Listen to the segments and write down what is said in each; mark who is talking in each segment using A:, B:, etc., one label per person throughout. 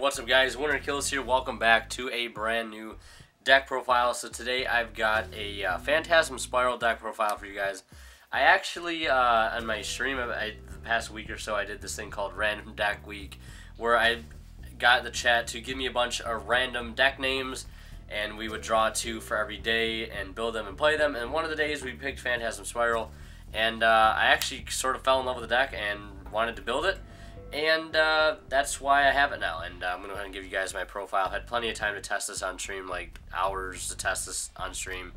A: What's up, guys? Winner Kills here. Welcome back to a brand new deck profile. So today I've got a Phantasm Spiral deck profile for you guys. I actually, on my stream the past week or so, I did this thing called Random Deck Week, where I got the chat to give me a bunch of random deck names, and we would draw two for every day and build them and play them. And one of the days we picked Phantasm Spiral, and I actually sort of fell in love with the deck and wanted to build it. And that's why I have it now, and I'm going to go ahead and give you guys my profile. I've had plenty of time to test this on stream, like hours to test this on stream,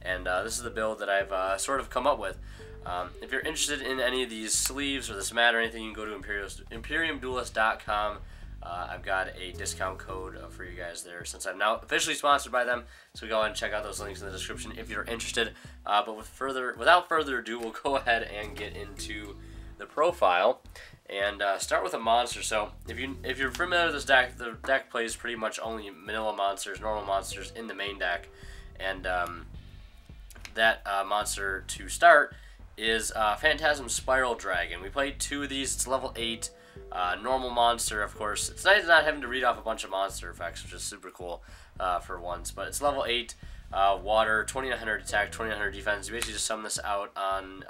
A: and this is the build that I've sort of come up with. If you're interested in any of these sleeves or this mat or anything, you can go to imperiumduelist.com. I've got a discount code for you guys there since I'm now officially sponsored by them, so go ahead and check out those links in the description if you're interested. But without further ado, we'll go ahead and get into the profile. And start with a monster. So if you're familiar with this deck, the deck plays pretty much only vanilla monsters, normal monsters in the main deck. And that monster to start is Phantasm Spiral Dragon. We played two of these. It's level 8, normal monster, of course. It's nice not having to read off a bunch of monster effects, which is super cool for once. But it's level 8, water, 2900 attack, 2900 defense. You basically just summon this out on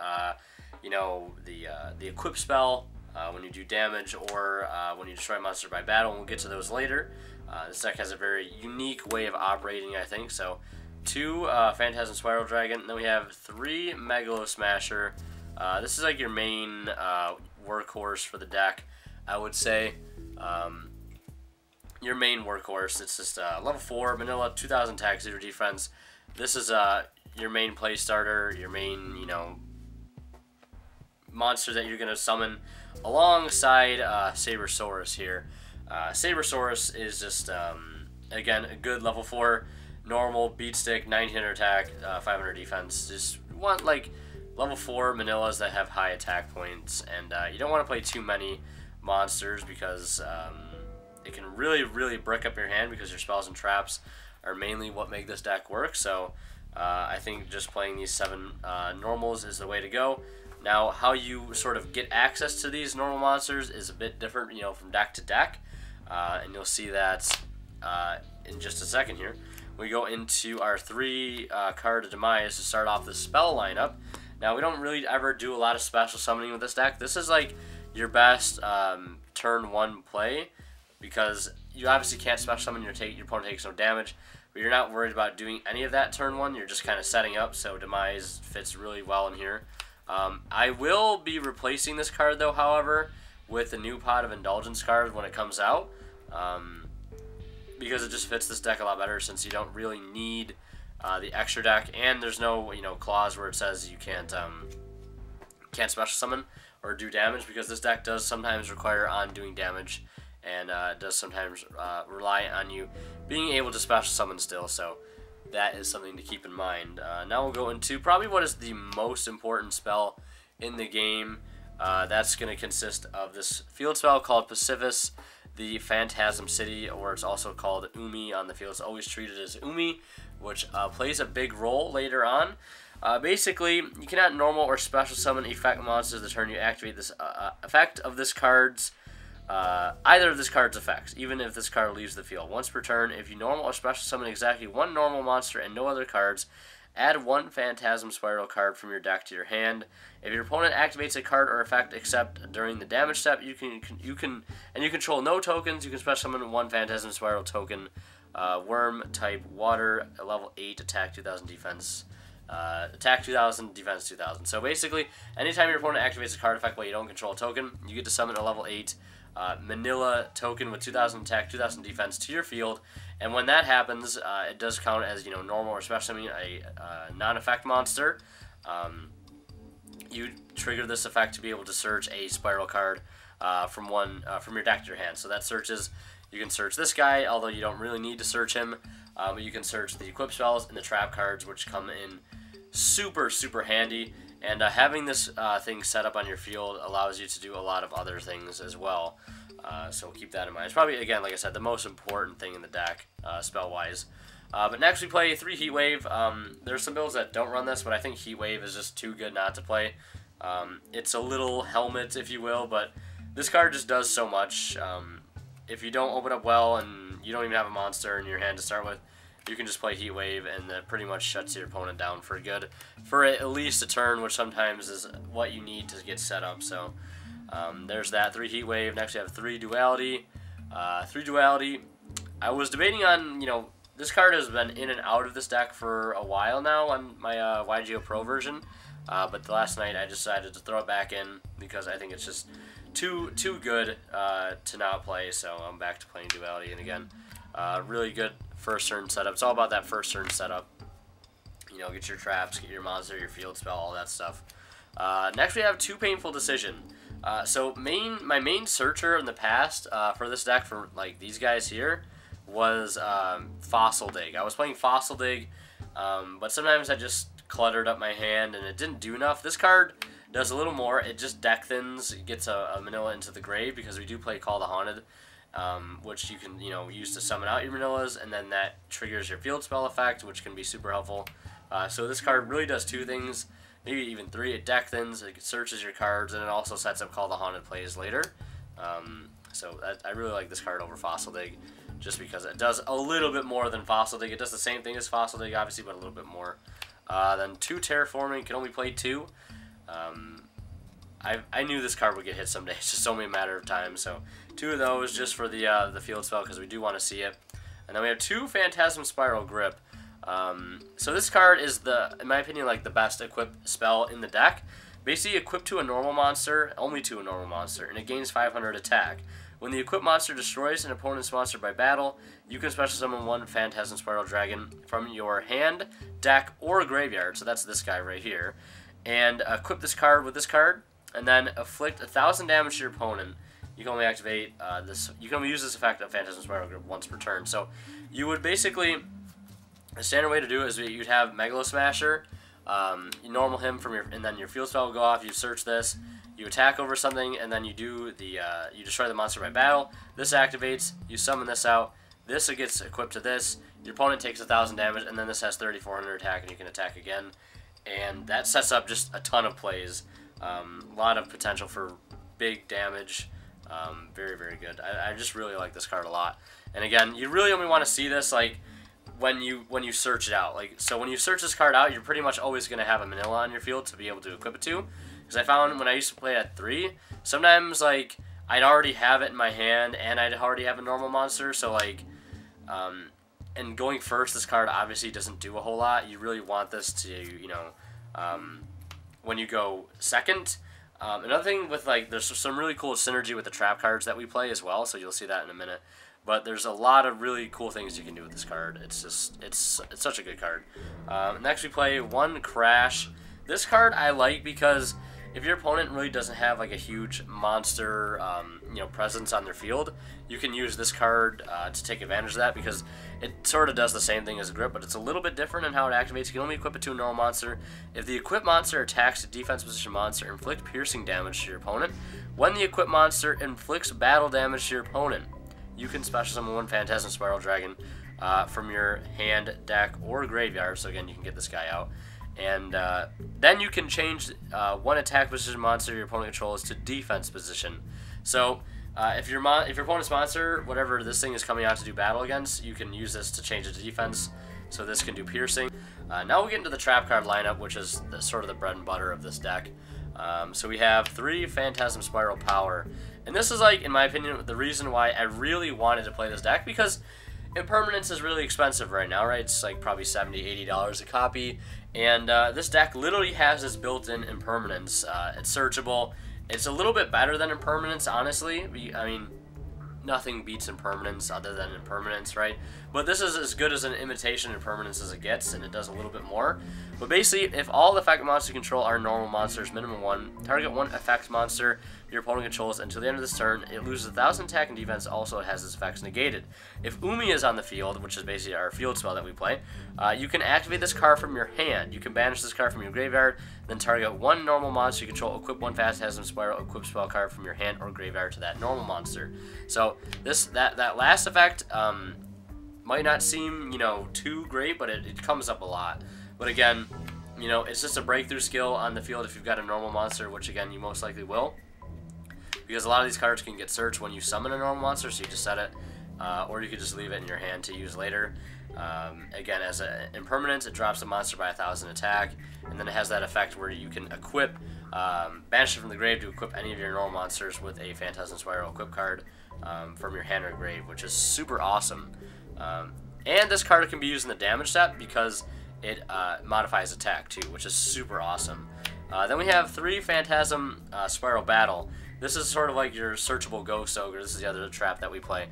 A: you know, the equip spell. When you do damage or when you destroy a monster by battle, and we'll get to those later. This deck has a very unique way of operating, I think. So, 2 Phantasm Spiral Dragon, and then we have 3 Megalo Smasher. This is like your main workhorse for the deck, I would say. Your main workhorse. It's just level 4, vanilla, 2000 attack, 0 defense. This is your main play starter, your main, you know, monster that you're going to summon alongside Sabersaurus here. Sabersaurus is just, again, a good level 4 normal beat stick, 1900 attack, 500 defense. Just want like level 4 manillas that have high attack points, and you don't want to play too many monsters because it can really brick up your hand because your spells and traps are mainly what make this deck work. So I think just playing these 7 normals is the way to go. Now, how you sort of get access to these normal monsters is a bit different, you know, from deck to deck, and you'll see that in just a second here. We go into our 3 card demise to start off the spell lineup. Now, we don't really ever do a lot of special summoning with this deck. This is like your best turn 1 play because you obviously can't special summon, your opponent takes no damage, but you're not worried about doing any of that turn 1. You're just kind of setting up, so demise fits really well in here. I will be replacing this card, though, however, with the new Pot of Indulgence card when it comes out, because it just fits this deck a lot better since you don't really need the extra deck, and there's no, you know, clause where it says you can't special summon or do damage, because this deck does sometimes require on doing damage, and it does sometimes rely on you being able to special summon still, so that is something to keep in mind. Now we'll go into probably what is the most important spell in the game. That's going to consist of this field spell called Pacifist, the Phantasm City, or it's also called Umi on the field. It's always treated as Umi, which plays a big role later on. Basically, you cannot normal or special summon effect monsters the turn you activate this effect of this card's either of this card's effects, even if this card leaves the field. Once per turn, if you normal or special summon exactly 1 normal monster and no other cards, add 1 Phantasm Spiral card from your deck to your hand. If your opponent activates a card or effect except during the damage step, you control no tokens, you can special summon 1 Phantasm Spiral token, worm type water, level 8, attack 2000, defense. Attack 2000, defense 2000. So basically, anytime your opponent activates a card effect while you don't control a token, you get to summon a level 8 Manila token with 2000 attack, 2000 defense to your field, and when that happens, it does count as, you know, normal or special summoning a non-effect monster. You trigger this effect to be able to search a spiral card from your deck to your hand. So that searches. You can search this guy, although you don't really need to search him. But you can search the equip spells and the trap cards, which come in super handy. And having this thing set up on your field allows you to do a lot of other things as well. So keep that in mind. It's probably, again, like I said, the most important thing in the deck, spell-wise. But next we play 3 Heat Wave. There's some builds that don't run this, but I think Heat Wave is just too good not to play. It's a little helmet, if you will, but this card just does so much. if you don't open up well and you don't even have a monster in your hand to start with, you can just play Heat Wave, and that pretty much shuts your opponent down for good, for at least a turn, which sometimes is what you need to get set up. So there's that. 3 Heat Wave. Next we have 3 Duality. 3 Duality. I was debating on, you know, this card has been in and out of this deck for a while now on my YGO Pro version, but last night I decided to throw it back in because I think it's just too good to not play. So I'm back to playing Duality, and again, really good first turn setup. It's all about that first turn setup. You know, get your traps, get your monster, your field spell, all that stuff. Next we have 2 Painful Decision. So my main searcher in the past for this deck, for like these guys here, was Fossil Dig. I was playing Fossil Dig, but sometimes I just cluttered up my hand and it didn't do enough. This card does a little more. It just deck thins. It gets a Manila into the grave because we do play Call the Haunted, which you can, you know, use to summon out your Manillas, and then that triggers your field spell effect, which can be super helpful. So this card really does 2 things, maybe even 3. It deck thins, it searches your cards, and it also sets up Call the Haunted plays later. So I really like this card over Fossil Dig, just because it does a little bit more than Fossil Dig. It does the same thing as Fossil Dig, obviously, but a little bit more. Then 2 Terraforming, can only play 2. I knew this card would get hit someday. It's just only a matter of time. So 2 of those just for the field spell, because we do want to see it. And then we have 2 Phantasm Spiral Grip. So this card is, in my opinion, like the best equipped spell in the deck. Basically equipped to a normal monster, only to a normal monster, and it gains 500 attack. When the equipped monster destroys an opponent's monster by battle, you can special summon 1 Phantasm Spiral Dragon from your hand, deck, or graveyard. So that's this guy right here. And equip this card with this card, and then inflict 1,000 damage to your opponent. You can only activate this. You can only use this effect of Phantasm Spiral Grip once per turn. So you would basically, the standard way to do it is you'd have Megalo Smasher. You normal him from your, and then your field spell will go off. You search this. You attack over something, and then you do the you destroy the monster by battle. This activates. You summon this out. This gets equipped to this. Your opponent takes 1,000 damage, and then this has 3,400 attack, and you can attack again. And that sets up just a ton of plays. A lot of potential for big damage. Very, very good. I just really like this card a lot. And again, you really only want to see this like when you search it out. Like, so when you search this card out, you're pretty much always going to have a Manila on your field to be able to equip it to. Because I found when I used to play at 3, sometimes like I'd already have it in my hand and I'd already have a normal monster. So like, and going first, this card obviously doesn't do a whole lot. You really want this to, you know, when you go second. Another thing with, like, there's some really cool synergy with the trap cards that we play as well, so you'll see that in a minute. But there's a lot of really cool things you can do with this card. It's just, it's such a good card. Next we play 1 Crash. This card I like because if your opponent really doesn't have like a huge monster, you know, presence on their field, you can use this card to take advantage of that, because it sort of does the same thing as a grip, but it's a little bit different in how it activates. You can only equip it to a normal monster. If the equipped monster attacks a defense position monster, inflict piercing damage to your opponent. When the equipped monster inflicts battle damage to your opponent, you can special summon 1 Phantasm Spiral Dragon from your hand, deck, or graveyard. So again, you can get this guy out. And then you can change 1 attack position monster your opponent controls to defense position. So if your opponent's monster, whatever this thing is coming out to do battle against, you can use this to change it to defense. So this can do piercing. Now we get into the trap card lineup, which is sort of the bread and butter of this deck. So we have 3 Phantasm Spiral Power. And this is, like, in my opinion, the reason why I really wanted to play this deck, because Impermanence is really expensive right now, right? It's like probably $70, $80 a copy. And this deck literally has this built-in Impermanence. It's searchable. It's a little bit better than Impermanence, honestly. I mean, nothing beats Impermanence other than Impermanence, right? But this is as good as an imitation Impermanence as it gets, and it does a little bit more. But basically, if all effect monsters you control are normal monsters, minimum 1, target 1 effect monster your opponent controls until the end of this turn, it loses 1,000 attack and defense. Also, it has its effects negated. If Umi is on the field, which is basically our field spell that we play, you can activate this card from your hand. You can banish this card from your graveyard, then target 1 normal monster you control, equip 1 Phantasm Spiral, equip spell card from your hand or graveyard to that normal monster. So that last effect might not seem, you know, too great, but it comes up a lot. But again, you know, it's just a breakthrough skill on the field if you've got a normal monster, which again you most likely will, because a lot of these cards can get searched when you summon a normal monster, so you just set it, or you could just leave it in your hand to use later. Again, as an impermanence, it drops the monster by 1,000 attack, and then it has that effect where you can equip, banish it from the grave to equip any of your normal monsters with a Phantasm Spiral equip card from your hand or grave, which is super awesome. And this card can be used in the damage step because it modifies attack too, which is super awesome. Then we have 3 Phantasm Spiral Battle. This is sort of like your searchable Ghost Ogre. This is the other trap that we play.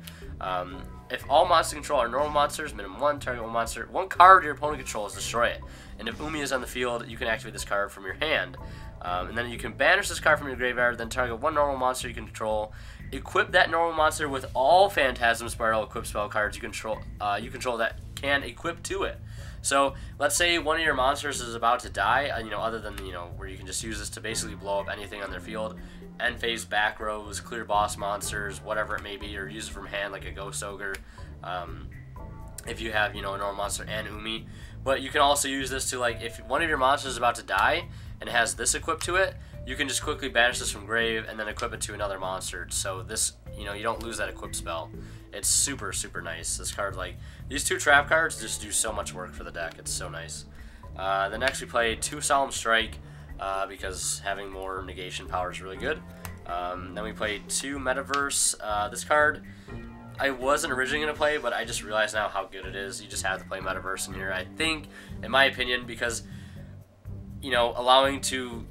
A: If all monsters control are normal monsters, minimum 1, target 1 monster, 1 card your opponent controls, destroy it. And if Umi is on the field, you can activate this card from your hand. And then you can banish this card from your graveyard, then target 1 normal monster you can control. Equip that normal monster with all Phantasm Spiral equip spell cards you control that can equip to it. So let's say one of your monsters is about to die, other than where you can just use this to basically blow up anything on their field, end phase back rows, clear boss monsters, whatever it may be, or use it from hand like a Ghost Ogre. If you have a normal monster and Umi, but you can also use this to, like, if one of your monsters is about to die and it has this equipped to it, you can just quickly banish this from grave and then equip it to another monster. So this, you don't lose that equip spell. It's super, super nice. This card, like, these 2 trap cards just do so much work for the deck. It's so nice. Then next we play 2 Solemn Strike because having more negation power is really good. Then we played 2 Metaverse. This card I wasn't originally going to play, but I just realized now how good it is. You just have to play Metaverse in here, I think, in my opinion, because, allowing to,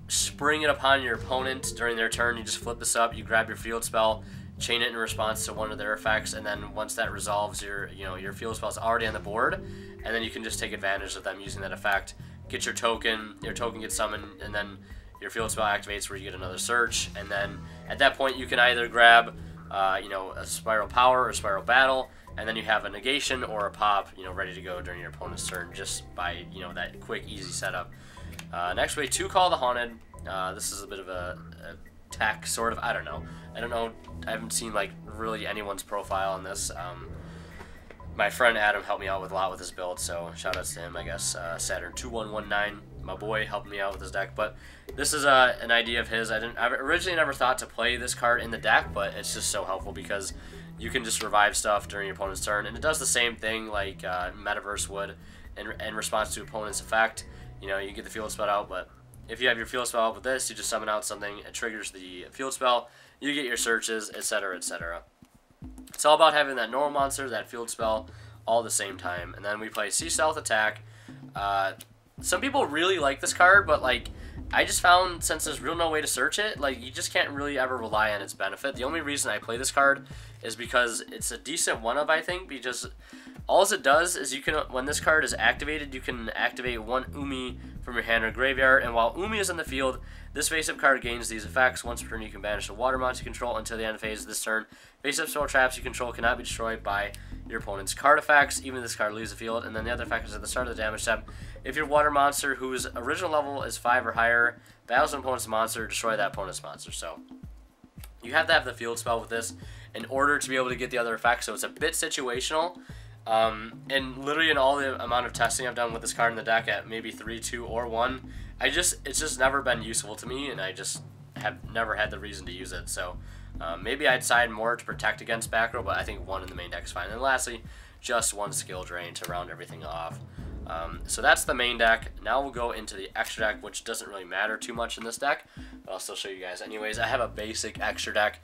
A: spring it upon your opponent during their turn. You just flip this up, you grab your field spell, chain it in response to one of their effects, and then once that resolves, your field spell is already on the board, and then you can just take advantage of them using that effect. Get your token gets summoned, and then your field spell activates where you get another search, and then at that point you can either grab a Spiral Power or Spiral Battle, and then you have a negation or a pop, ready to go during your opponent's turn just by, that quick, easy setup. Next we have 2 Call the Haunted. This is a bit of a tech, sort of. I don't know. I haven't seen, like, really anyone's profile on this. My friend Adam helped me out with a lot with his build, so shout outs to him, I guess. Saturn2119, my boy, helped me out with his deck. But this is an idea of his. I originally never thought to play this card in the deck, but it's just so helpful because you can just revive stuff during your opponent's turn, and it does the same thing like Metaverse would in response to opponent's effect. You get the field spell out, but if you have your field spell out with this, you just summon out something, it triggers the field spell, you get your searches, etc., etc. It's all about having that normal monster, that field spell, all at the same time. And then we play Sea Stealth Attack. Some people really like this card, but, like, I just found, since there's real no way to search it, like, you just can't really ever rely on its benefit. The only reason I play this card is because it's a decent one-of, I think, because all it does is you can, when this card is activated, you can activate 1 Umi from your hand or graveyard, and while Umi is in the field, this face-up card gains these effects. Once per turn, you can banish a water monster you control until the end of phase of this turn. Face-up spell traps you control cannot be destroyed by your opponent's card effects, even if this card leaves the field. And then the other effect is at the start of the damage step. If your water monster, whose original level is 5 or higher, battles an opponent's monster, destroy that opponent's monster. So you have to have the field spell with this in order to be able to get the other effects. So it's a bit situational. And literally in all the amount of testing I've done with this card in the deck at maybe 3, 2, or 1, it's just never been useful to me, and I just have never had the reason to use it. So maybe I'd side more to protect against back row, but I think 1 in the main deck is fine. And lastly, just 1 skill drain to round everything off. So that's the main deck. Now we'll go into the extra deck, which doesn't really matter too much in this deck, but I'll still show you guys anyways. I have a basic extra deck.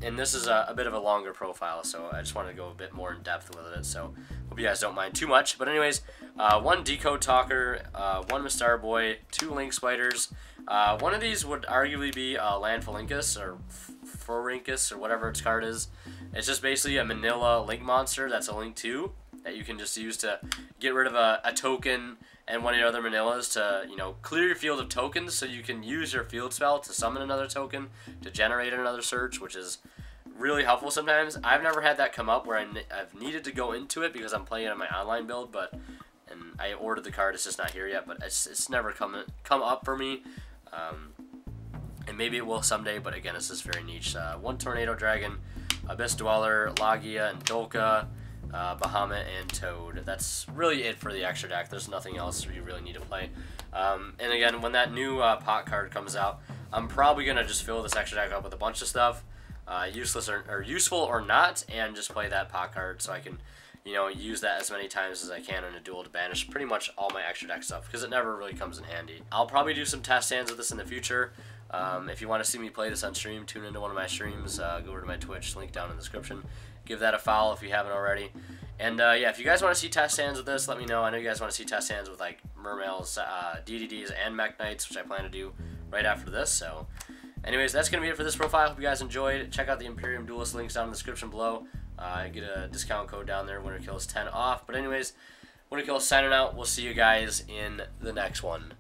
A: And this is a bit of a longer profile, so I just wanted to go a bit more in depth with it, so hope you guys don't mind too much. But anyways, 1 Decode Talker, 1 Mistar Boy, 2 Link Spiders. One of these would arguably be Lanphalinkus, or Forinkus, or whatever its card is. It's just basically a Manila Link monster that's a Link 2 that you can just use to get rid of a token and one of your other Manillas to, clear your field of tokens so you can use your field spell to summon another token to generate another search, which is really helpful sometimes. I've never had that come up where I've needed to go into it because I'm playing it on my online build, and I ordered the card, it's just not here yet, but it's never come up for me. And maybe it will someday, but again, this is very niche. 1 Tornado Dragon, Abyss Dweller, Lagia, and Dolka, Bahamut, and Toad. That's really it for the extra deck. There's nothing else you really need to play. And again, when that new pot card comes out, I'm probably going to just fill this extra deck up with a bunch of stuff, useless or useful or not, and just play that pot card so I can, you know, use that as many times as I can in a duel to banish pretty much all my extra deck stuff, because it never really comes in handy. I'll probably do some test hands with this in the future. If you want to see me play this on stream, tune into one of my streams, go over to my Twitch, link down in the description. Give that a follow if you haven't already. And yeah, if you guys want to see test hands with this, let me know. I know you guys want to see test hands with like Mermails, DDDs, and Mech Knights, which I plan to do right after this. So anyways, that's going to be it for this profile. Hope you guys enjoyed. Check out the Imperium Duelist links down in the description below. Get a discount code down there, Winter Kills 10 off. But anyways, Winter Kills signing out. We'll see you guys in the next one.